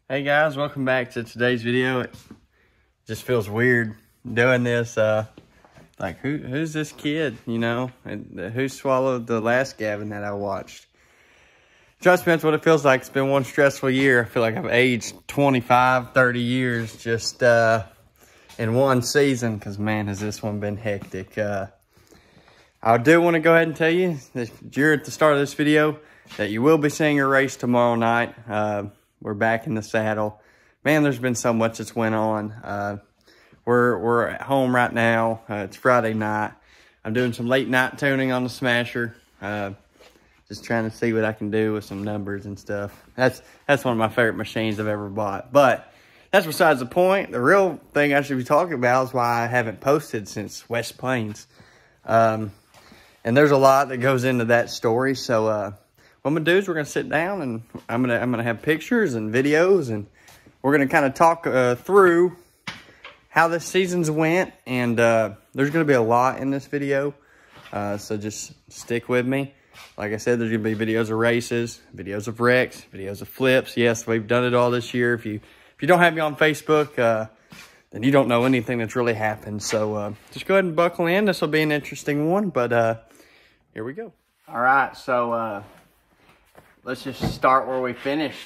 Hey guys, welcome back to today's video. It just feels weird doing this. Like who's this kid, you know? And who swallowed the last Gavin that I watched? Trust me, that's what it feels like. It's been one stressful year. I feel like I've aged 25, 30 years just in one season, because man, has this one been hectic. I do want to go ahead and tell you that you're at the start of this video that you will be seeing a race tomorrow night. We're back in the saddle. Man, there's been so much that's went on. We're at home right now. It's Friday night. I'm doing some late night tuning on the Smasher. Just trying to see what I can do with some numbers and stuff. That's one of my favorite machines I've ever bought. But that's besides the point. The real thing I should be talking about is why I haven't posted since West Plains. And there's a lot that goes into that story. So what I'm gonna do is we're gonna sit down and I'm gonna have pictures and videos, and we're gonna kind of talk through how this season's went. And there's gonna be a lot in this video, so just stick with me. Like I said, there's gonna be videos of races, videos of wrecks, videos of flips. Yes, we've done it all this year. If you don't have me on Facebook, then you don't know anything that's really happened. So just go ahead and buckle in. This will be an interesting one, but here we go. All right, so let's just start where we finished.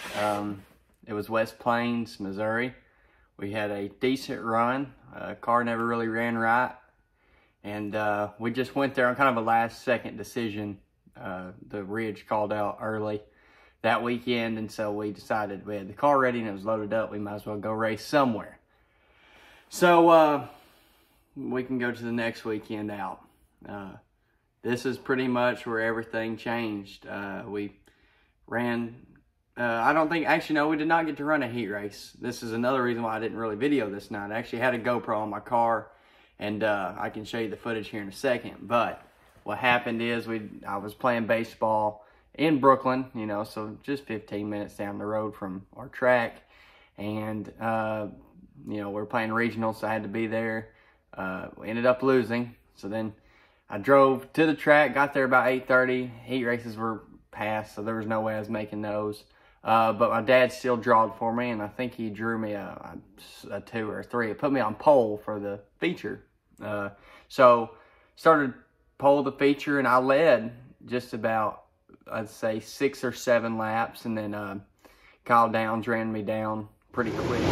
It was West Plains, Missouri. We had a decent run. Car never really ran right. And we just went there on kind of a last second decision. The Ridge called out early that weekend, and so we decided we had the car ready and it was loaded up. We might as well go race somewhere. So we can go to the next weekend out. This is pretty much where everything changed. We ran, I don't think, actually no, we did not get to run a heat race. This is another reason why I didn't really video this night. I actually had a GoPro on my car, and I can show you the footage here in a second. But what happened is I was playing baseball in Brooklyn, you know, so just 15 minutes down the road from our track. And, you know, we're playing regional, so I had to be there. We ended up losing. So then I drove to the track, got there about 8:30. Heat races were past, so there was no way I was making those. But my dad still drawed for me, and I think he drew me a 2 or 3. It put me on pole for the feature. So started pole the feature, and I led just about, I'd say, 6 or 7 laps, and then Kyle Downs ran me down pretty quick.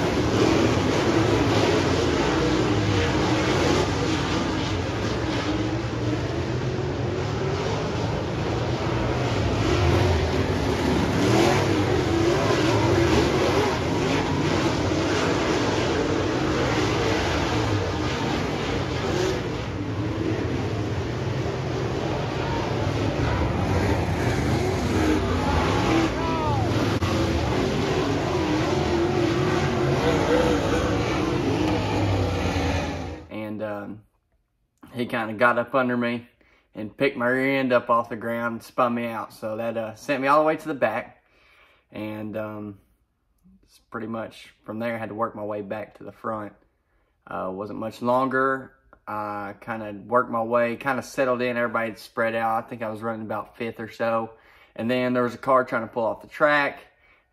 He kind of got up under me and picked my rear end up off the ground and spun me out. So that sent me all the way to the back. And it's pretty much from there I had to work my way back to the front. Wasn't much longer. I kind of worked my way, kind of settled in. Everybody had spread out. I think I was running about 5th or so. And then there was a car trying to pull off the track.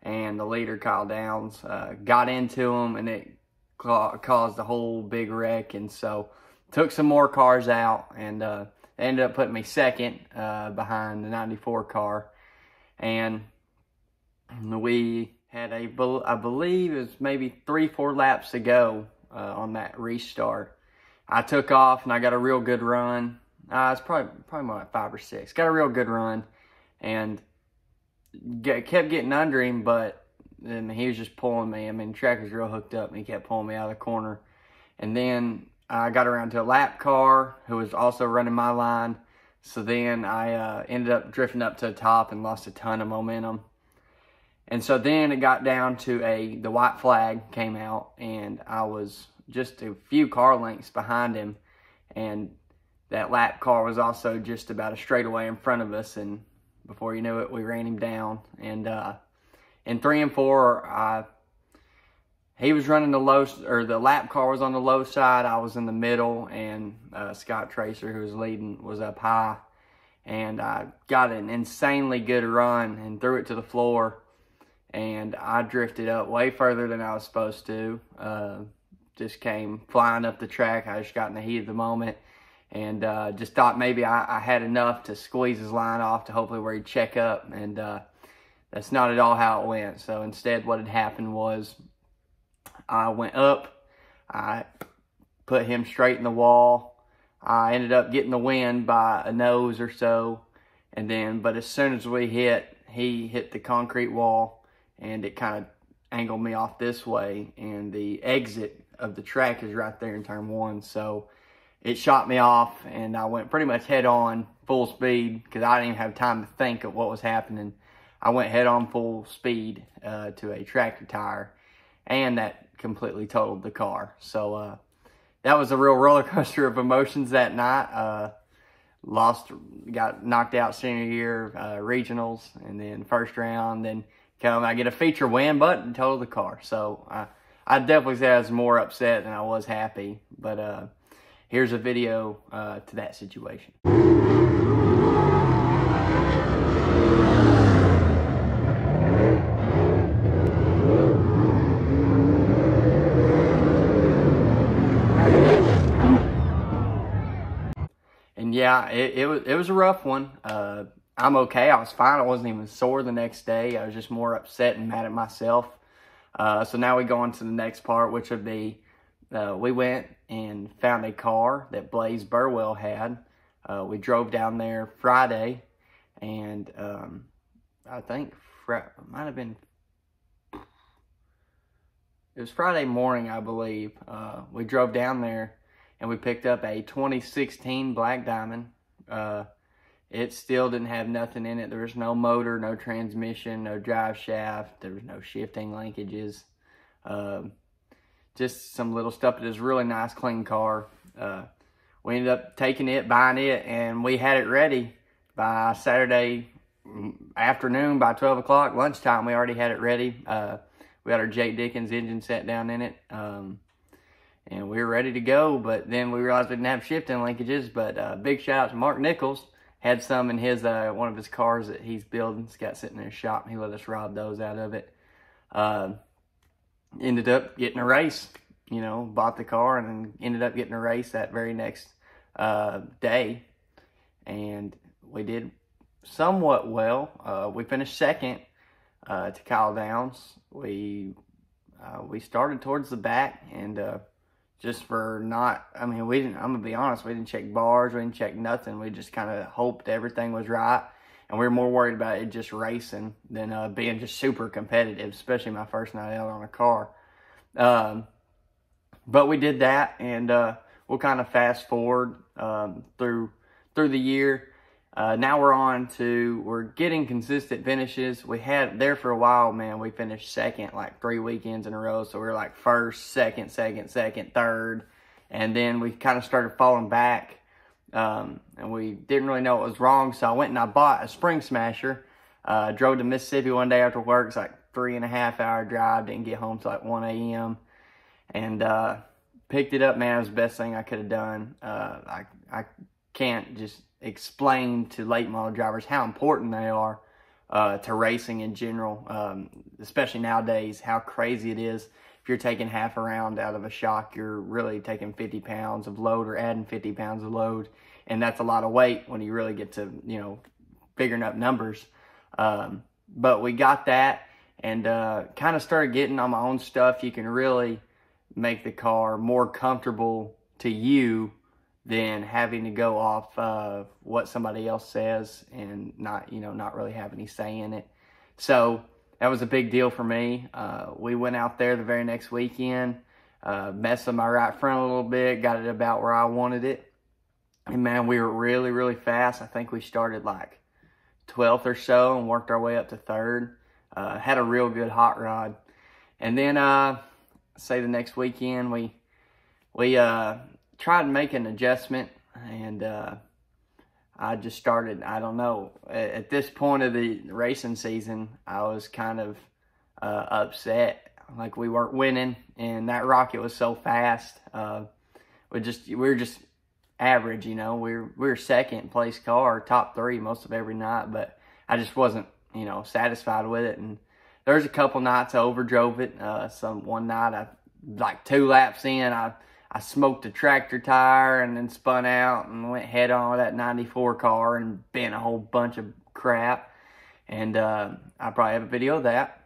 And the leader, Kyle Downs, got into him, and it caused a whole big wreck. And so took some more cars out, and they ended up putting me second behind the 94 car. And we had I believe it was maybe 3-4 laps to go on that restart. I took off, and I got a real good run. It's probably more like 5 or 6. Got a real good run, and kept getting under him, but then he was just pulling me. I mean, the track was real hooked up, and he kept pulling me out of the corner. And then I got around to a lap car who was also running my line. So then I ended up drifting up to the top and lost a ton of momentum. And so then it got down to the white flag came out, and I was just a few car lengths behind him. And that lap car was also just about a straightaway in front of us. And before you knew it, we ran him down. And in 3 and 4, he was running the low, or the lap car was on the low side. I was in the middle, and Scott Tracer, who was leading, was up high. And I got an insanely good run and threw it to the floor. and I drifted up way further than I was supposed to. Just came flying up the track. I just got in the heat of the moment, and just thought maybe I had enough to squeeze his line off to hopefully where he'd check up, and that's not at all how it went. So instead what had happened was I went up, I put him straight in the wall. I ended up getting the wind by a nose or so, but as soon as we hit, he hit the concrete wall, and it kind of angled me off this way, and the exit of the track is right there in turn one. So it shot me off, and I went pretty much head on full speed because I didn't even have time to think of what was happening. I went head on full speed to a tractor tire, and that completely totaled the car. So that was a real roller coaster of emotions that night. Got knocked out senior year regionals, and then first round, then I get a feature win, but totaled the car. So I'd definitely say I was more upset than I was happy. But here's a video to that situation. And yeah, it was a rough one. I'm okay. I was fine. I wasn't even sore the next day. I was just more upset and mad at myself. So now we go on to the next part, which would be we went and found a car that Blaze Burwell had. We drove down there Friday, and I think it might have been, it was Friday morning, I believe. We drove down there, and we picked up a 2016 Black Diamond. It still didn't have nothing in it. There was no motor, no transmission, no drive shaft. There was no shifting linkages. Just some little stuff. It was a really nice, clean car. We ended up taking it, buying it, and we had it ready by Saturday afternoon, by 12 o'clock, lunchtime. We already had it ready. We had our Jake Dickens engine set down in it. And we were ready to go, but then we realized we didn't have shifting linkages. But big shout out to Mark Nichols. Had some in his one of his cars that he's building. It's got sitting in his shop, and he let us rob those out of it. Ended up getting a race, bought the car, and then ended up getting a race that very next day. And we did somewhat well. We finished second to Kyle Downs. We started towards the back, and just for I'm gonna be honest, we didn't check bars, we didn't check nothing. We just kind of hoped everything was right, and we were more worried about it just racing than being just super competitive, especially my first night out on a car. But we did that, and we'll kind of fast forward through the year. Now we're getting consistent finishes. We had there for a while, man. We finished second like 3 weekends in a row. So we were like first, second, third. And then we kind of started falling back. And we didn't really know what was wrong. So I went and I bought a Spring Smasher. Drove to Mississippi one day after work. It's like 3.5 hour drive. Didn't get home till like 1 a.m. And picked it up, man. It was the best thing I could have done. I can't just explain to late model drivers how important they are to racing in general, especially nowadays, how crazy it is. If you're taking half a round out of a shock, you're really taking 50 pounds of load or adding 50 pounds of load, and that's a lot of weight when you really get to, figuring up numbers. But we got that, and kind of started getting on my own stuff. You can really make the car more comfortable to you than having to go off what somebody else says and not really have any say in it. So that was a big deal for me. We went out there the very next weekend, messed with my right front a little bit, got it about where I wanted it. And man, we were really, really fast. I think we started like 12th or so and worked our way up to 3rd. Had a real good hot rod. And then, say the next weekend, we tried to make an adjustment, and I just started, I don't know, at this point of the racing season, I was kind of upset. Like, we weren't winning, and that rocket was so fast. We were just average, we were second place car, top 3 most of every night, but I just wasn't, satisfied with it. And There's a couple nights I overdrove it. One night, like 2 laps in, I smoked a tractor tire and then spun out and went head on with that 94 car and bent a whole bunch of crap. And I probably have a video of that.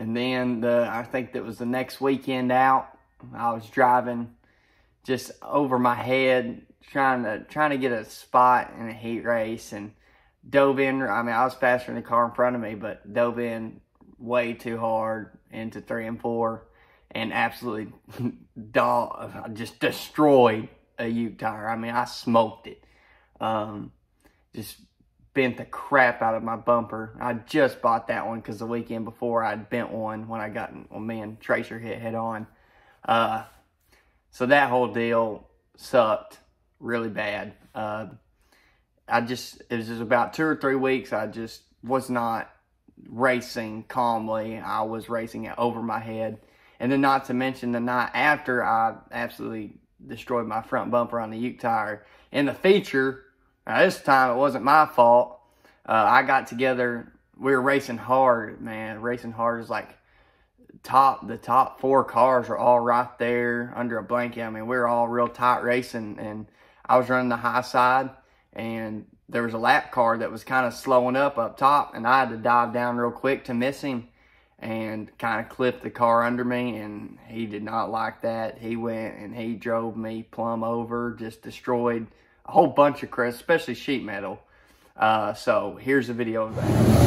And then I think that was the next weekend out, I was driving just over my head, trying to get a spot in a heat race, and dove in. I mean, I was faster than the car in front of me, but dove in way too hard into 3 and 4, and absolutely just destroyed a Ute tire. I mean, I smoked it. Just bent the crap out of my bumper. I just bought that one because the weekend before I'd bent one when me and Tracer hit head on. So that whole deal sucked really bad. It was just about 2 or 3 weeks. I just was not racing calmly. I was racing it over my head. And then not to mention the night after, I absolutely destroyed my front bumper on the Ute tire. In the feature, now this time it wasn't my fault. I got together, we were racing hard, man. Racing hard is like the top 4 cars are all right there under a blanket. I mean, we were all real tight racing, and I was running the high side, and there was a lap car that was kind of slowing up top, and I had to dive down real quick to miss him and kind of clip the car under me, and he did not like that. He went and he drove me plumb over, just destroyed a whole bunch of crap, especially sheet metal. So here's a video of that.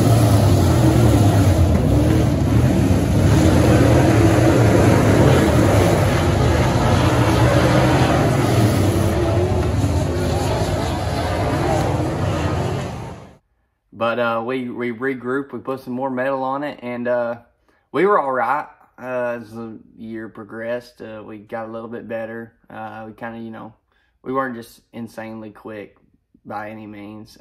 But we regrouped, we put some more metal on it, and we were all right. As the year progressed, we got a little bit better. We kind of, we weren't just insanely quick by any means.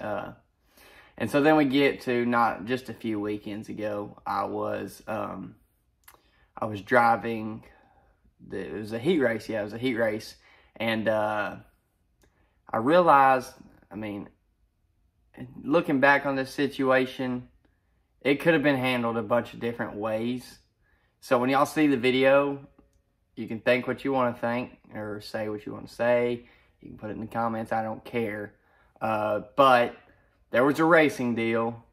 And so then we get to not just a few weekends ago, I was driving, it was a heat race. Yeah, it was a heat race. And I realized, I mean, looking back on this situation, it could have been handled a bunch of different ways. So when y'all see the video, you can think what you want to think or say what you want to say. You can put it in the comments. I don't care. But there was a racing deal.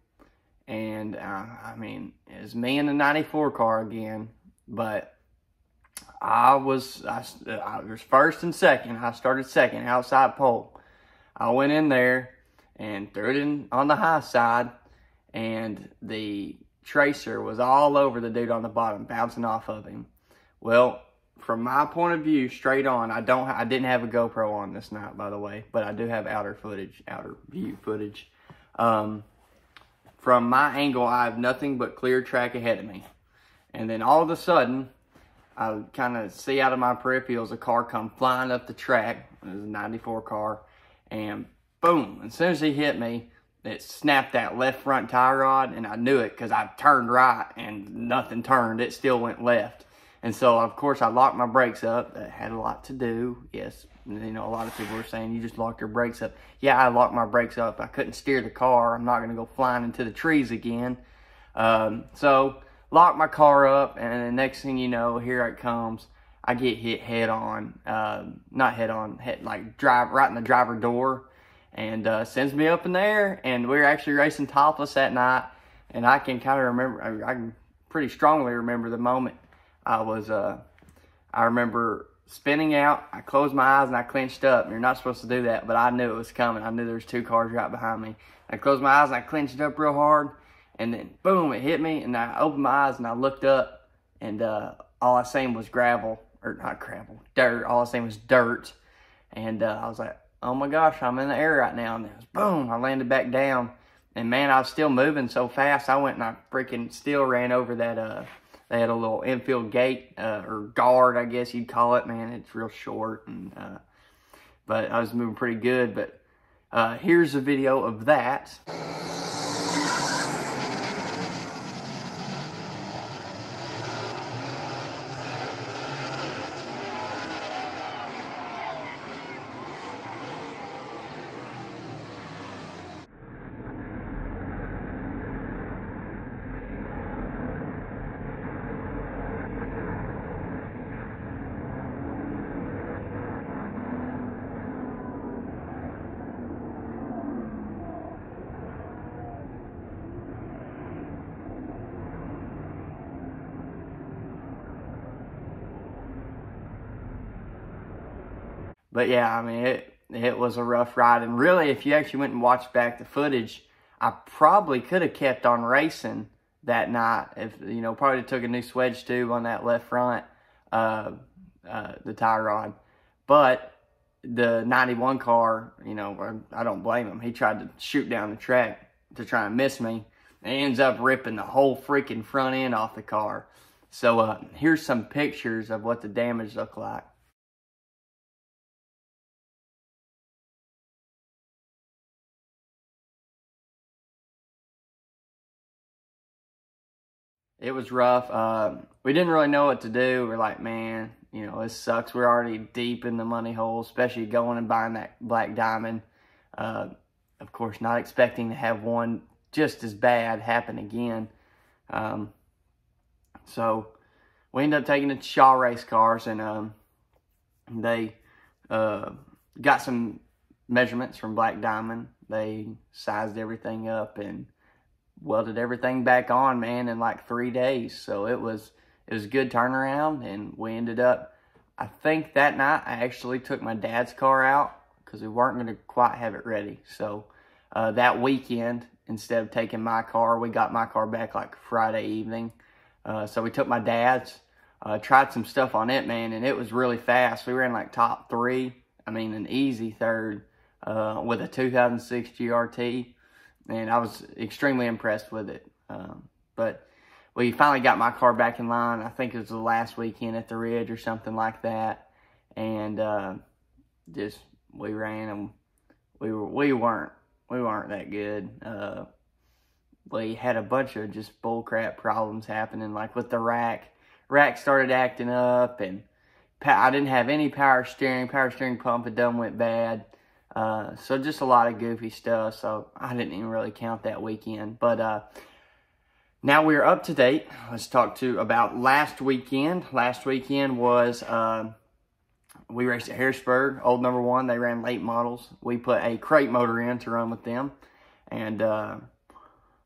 And, I mean, it was me in the 94 car again. But I was first and second. I started second, outside pole. I went in there and threw it in on the high side, and the Tracer was all over the dude on the bottom, bouncing off of him. Well, from my point of view, straight on, I didn't have a GoPro on this night, by the way, but I do have outer view footage. From my angle, I have nothing but clear track ahead of me. And then all of a sudden, I kind of see out of my peripherals a car come flying up the track. It was a 94 car, and boom, as soon as he hit me, it snapped that left front tie rod, and I knew it because I turned right and nothing turned. It still went left. And so, of course, I locked my brakes up. That had a lot to do. Yes, a lot of people were saying, you just locked your brakes up. Yeah, I locked my brakes up. I couldn't steer the car. I'm not going to go flying into the trees again. So, locked my car up, and the next thing you know, here it comes. I get hit head on. Not head on, drive right in the driver door. And sends me up in the air, and we were actually racing topless that night. And I can kind of remember, I can pretty strongly remember the moment. I remember spinning out. I closed my eyes and I clenched up. You're not supposed to do that, but I knew it was coming. I knew there was 2 cars right behind me. I closed my eyes and I clenched up real hard, and then boom, it hit me, and I opened my eyes and I looked up, and all I seen was gravel, or not gravel, dirt. All I seen was dirt, and I was like, oh my gosh, I'm in the air right now, and it was boom, I landed back down, and man, I was still moving so fast, I went and I freaking still ran over that, they had a little infield gate, or guard, I guess you'd call it, man, it's real short, and but I was moving pretty good, but here's a video of that. But yeah, I mean, it was a rough ride. And really, if you actually went and watched back the footage, I probably could have kept on racing that night. If, you know, probably took a new swedge tube on that left front, the tie rod. But the 91 car, you know, I don't blame him. He tried to shoot down the track to try and miss me. And he ends up ripping the whole freaking front end off the car. So here's some pictures of what the damage looked like. It was rough. We didn't really know what to do. We're like, man, you know, this sucks. We're already deep in the money hole, especially going and buying that black diamond. Of course, not expecting to have one just as bad happen again. So we ended up taking it to Shaw Race Cars, and they got some measurements from Black Diamond. They sized everything up and welded everything back on, man, in like 3 days. So it was a good turnaround, and we ended up, I think that night I actually took my dad's car out because we weren't going to quite have it ready. So that weekend, instead of taking my car, we got my car back like Friday evening. So we took my dad's, tried some stuff on it, man, and it was really fast. We ran like top 3, I mean an easy third, with a 2006 GRT. And I was extremely impressed with it. But we finally got my car back in line. I think it was the last weekend at the Ridge or something like that. And just we ran them. We weren't that good. We had a bunch of just bullcrap problems happening, like with the rack. Rack started acting up, and I didn't have any power steering. Power steering pump had done went bad. So just a lot of goofy stuff, so I didn't even really count that weekend. But now we're up to date. Let's talk about last weekend. Last weekend was, we raced at Harrisburg, old number 1. They ran Latemodels. We put a crate motor in to run with them, and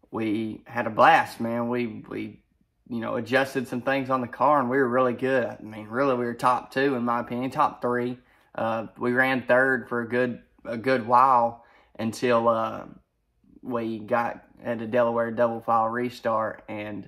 we had a blast, man. We you know, adjusted some things on the car, and we were really good. I mean, really, we were top 2 in my opinion, top 3. We ran third for a good while until we got at a Delaware double file restart, and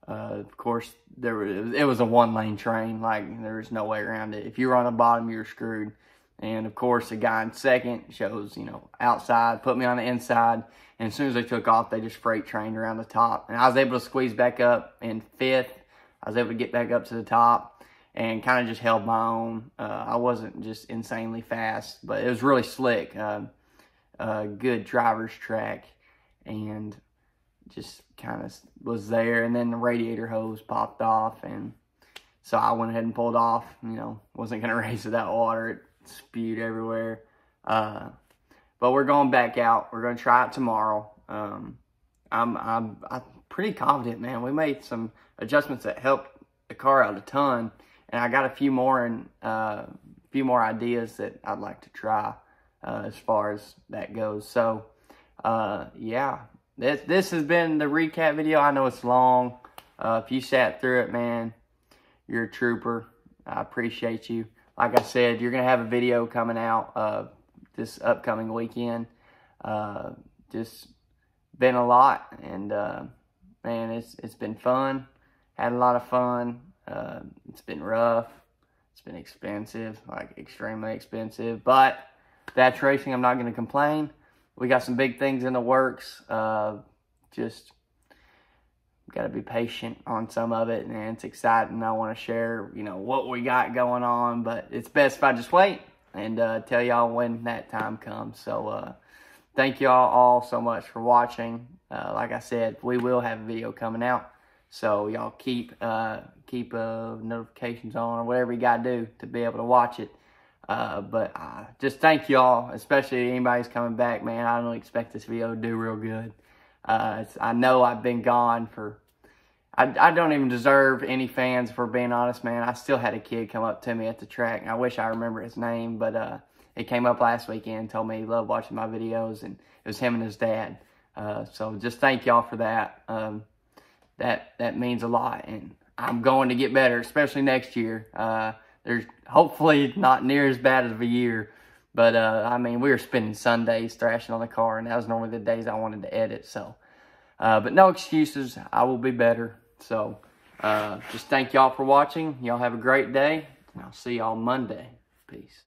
of course it was a 1-lane train. Like, there was no way around it. If you were on the bottom, you were screwed. And of course the guy in second shows, you know, outside, put me on the inside, and as soon as they took off, they just freight trained around the top, and I was able to squeeze back up in 5th. I was able to get back up to the top and kind of just held my own. I wasn't just insanely fast, but it was really slick. Good driver's track, and just kind of was there. And then the radiator hose popped off, and so I went ahead and pulled off. You know, wasn't going to race without water. It spewed everywhere. But we're going back out. We're going to try it tomorrow. I'm pretty confident, man. We made some adjustments that helped the car out a ton. And I got a few more ideas that I'd like to try as far as that goes. So, yeah, this has been the recap video. I know it's long. If you sat through it, man, you're a trooper. I appreciate you. Like I said, you're going to have a video coming out this upcoming weekend. Just been a lot, and man, it's been fun. Had a lot of fun. It's been rough. It's been expensive, like extremely expensive. But that's racing. I'm not going to complain. We got some big things in the works. Just got to be patient on some of it, and it's exciting. I want to share, what we got going on, but it's best if I just wait and tell y'all when that time comes. So thank y'all all so much for watching. Like I said, we will have a video coming out, so y'all keep notifications on or whatever you got to do to be able to watch it. But just thank y'all, especially anybody's coming back, man. I don't expect this video to do real good. I know I've been gone for, I don't even deserve any fans, for being honest, man. I still had a kid come up to me at the track, and I wish I remember his name, but he came up last weekend and told me he loved watching my videos, and it was him and his dad. So just thank y'all for that. That means a lot, and I'm going to get better, especially next year. There's hopefully not near as bad of a year, but I mean, we were spending Sundays thrashing on the car, and that was normally the days I wanted to edit. So, but no excuses. I will be better. So, just thank y'all for watching. Y'all have a great day, and I'll see y'all Monday. Peace.